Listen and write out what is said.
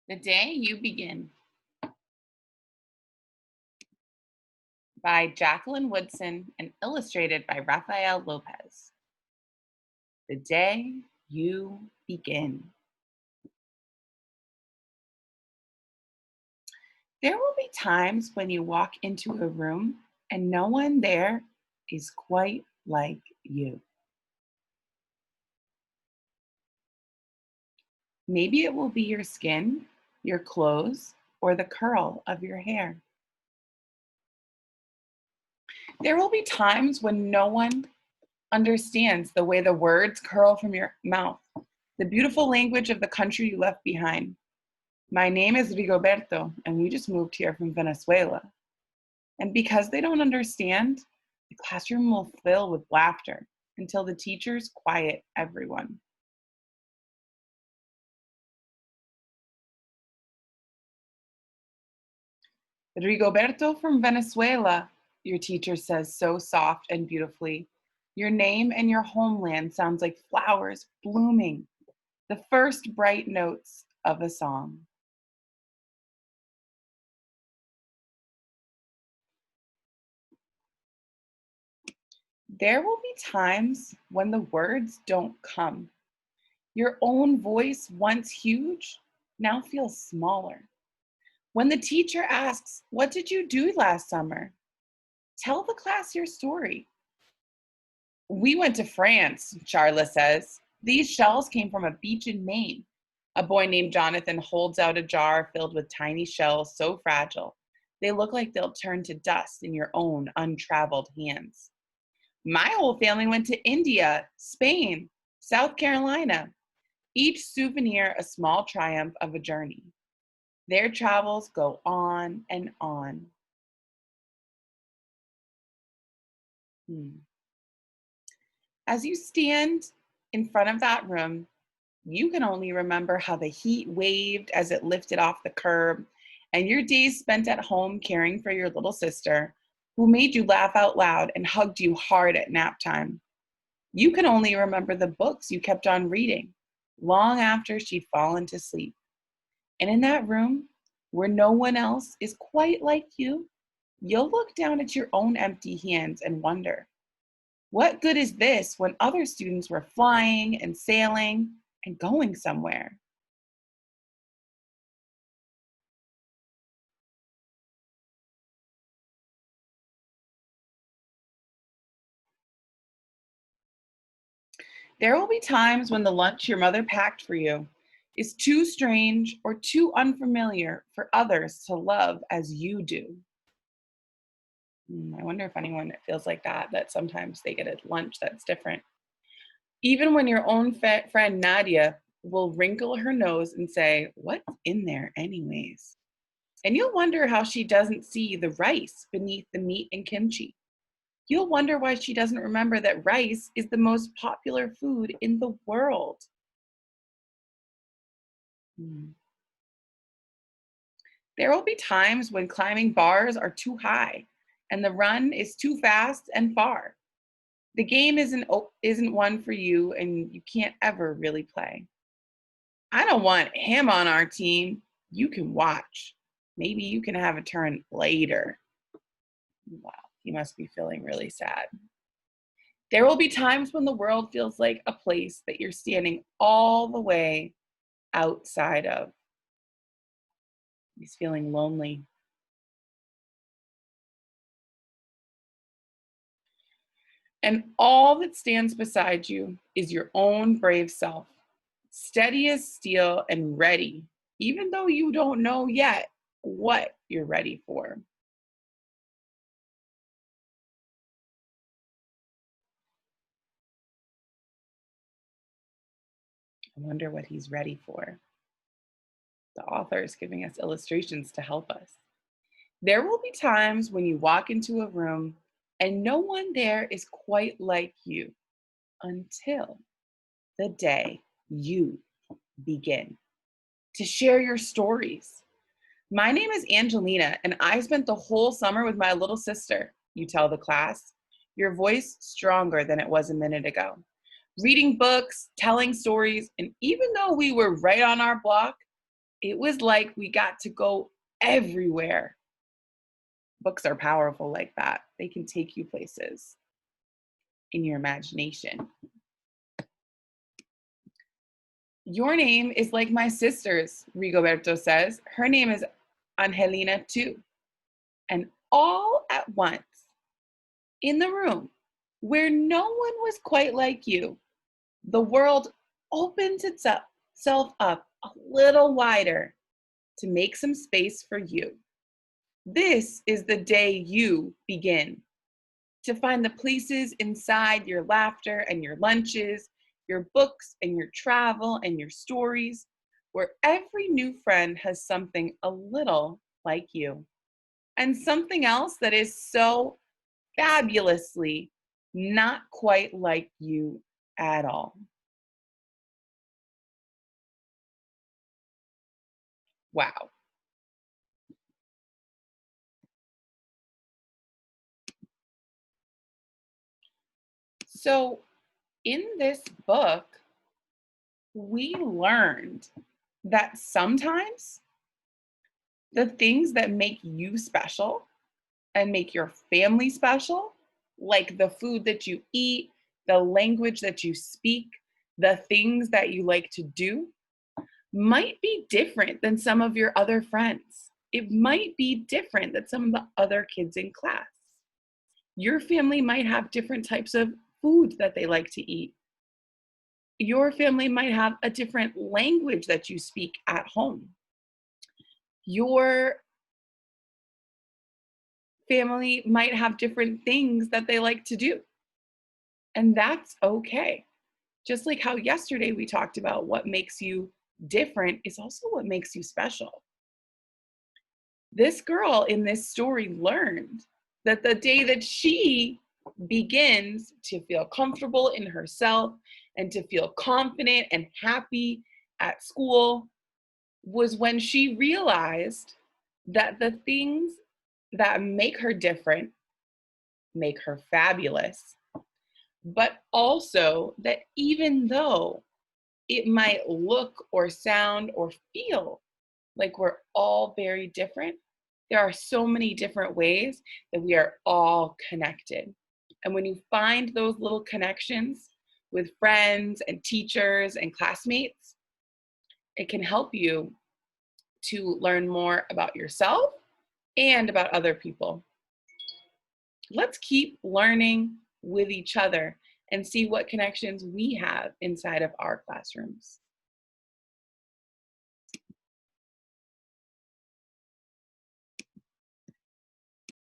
The Day You Begin by Jacqueline Woodson and illustrated by Rafael Lopez. The Day You Begin. There will be times when you walk into a room and no one there is quite like you. Maybe it will be your skin, your clothes, or the curl of your hair. There will be times when no one understands the way the words curl from your mouth, the beautiful language of the country you left behind. My name is Rigoberto, and we just moved here from Venezuela. And because they don't understand, the classroom will fill with laughter until the teachers quiet everyone. Rigoberto from Venezuela, your teacher says so soft and beautifully. Your name and your homeland sounds like flowers blooming, the first bright notes of a song. There will be times when the words don't come. Your own voice, once huge, now feels smaller. When the teacher asks, "What did you do last summer?" Tell the class your story. "We went to France," Charla says. "These shells came from a beach in Maine." A boy named Jonathan holds out a jar filled with tiny shells so fragile, they look like they'll turn to dust in your own untraveled hands. "My whole family went to India, Spain, South Carolina." Each souvenir a small triumph of a journey. Their travels go on and on. Hmm. As you stand in front of that room, you can only remember how the heat waved as it lifted off the curb, and your days spent at home caring for your little sister, who made you laugh out loud and hugged you hard at nap time. You can only remember the books you kept on reading, long after she'd fallen to sleep. And in that room, where no one else is quite like you, you'll look down at your own empty hands and wonder, what good is this when other students were flying and sailing and going somewhere? There will be times when the lunch your mother packed for you is too strange or too unfamiliar for others to love as you do. I wonder if anyone feels like that, that sometimes they get a lunch that's different. Even when your own friend Nadia will wrinkle her nose and say, "What's in there, anyways?" And you'll wonder how she doesn't see the rice beneath the meat and kimchi. You'll wonder why she doesn't remember that rice is the most popular food in the world. Hmm. There will be times when climbing bars are too high and the run is too fast and far. The game isn't one for you and you can't ever really play. "I don't want him on our team." "You can watch. Maybe you can have a turn later." Wow, he must be feeling really sad. There will be times when the world feels like a place that you're standing all the way outside of. He's feeling lonely. And all that stands beside you is your own brave self, steady as steel and ready, even though you don't know yet what you're ready for. I wonder what he's ready for. The author is giving us illustrations to help us. There will be times when you walk into a room and no one there is quite like you until the day you begin to share your stories. "My name is Angelina, and I spent the whole summer with my little sister," you tell the class, your voice stronger than it was a minute ago. "Reading books, telling stories, and even though we were right on our block, It was like we got to go everywhere. Books are powerful like that. They can take you places in your imagination. Your name is like my sister's, Rigoberto says. Her name is Angelina too. And all at once, in the room where no one was quite like you, the world opens itself up a little wider to make some space for you. This is the day you begin to find the places inside your laughter and your lunches, your books and your travel and your stories, where every new friend has something a little like you. And something else that is so fabulously not quite like you at all. Wow. So, in this book, we learned that sometimes the things that make you special and make your family special, like the food that you eat, the language that you speak, the things that you like to do, might be different than some of your other friends. It might be different than some of the other kids in class. Your family might have different types of food that they like to eat. Your family might have a different language that you speak at home. Your family might have different things that they like to do. And that's okay. Just like how yesterday we talked about what makes you different is also what makes you special. This girl in this story learned that the day that she begins to feel comfortable in herself and to feel confident and happy at school was when she realized that the things that make her different make her fabulous, but also that even though it might look or sound or feel like we're all very different, there are so many different ways that we are all connected. And when you find those little connections with friends and teachers and classmates, it can help you to learn more about yourself and about other people. Let's keep learning with each other and see what connections we have inside of our classrooms.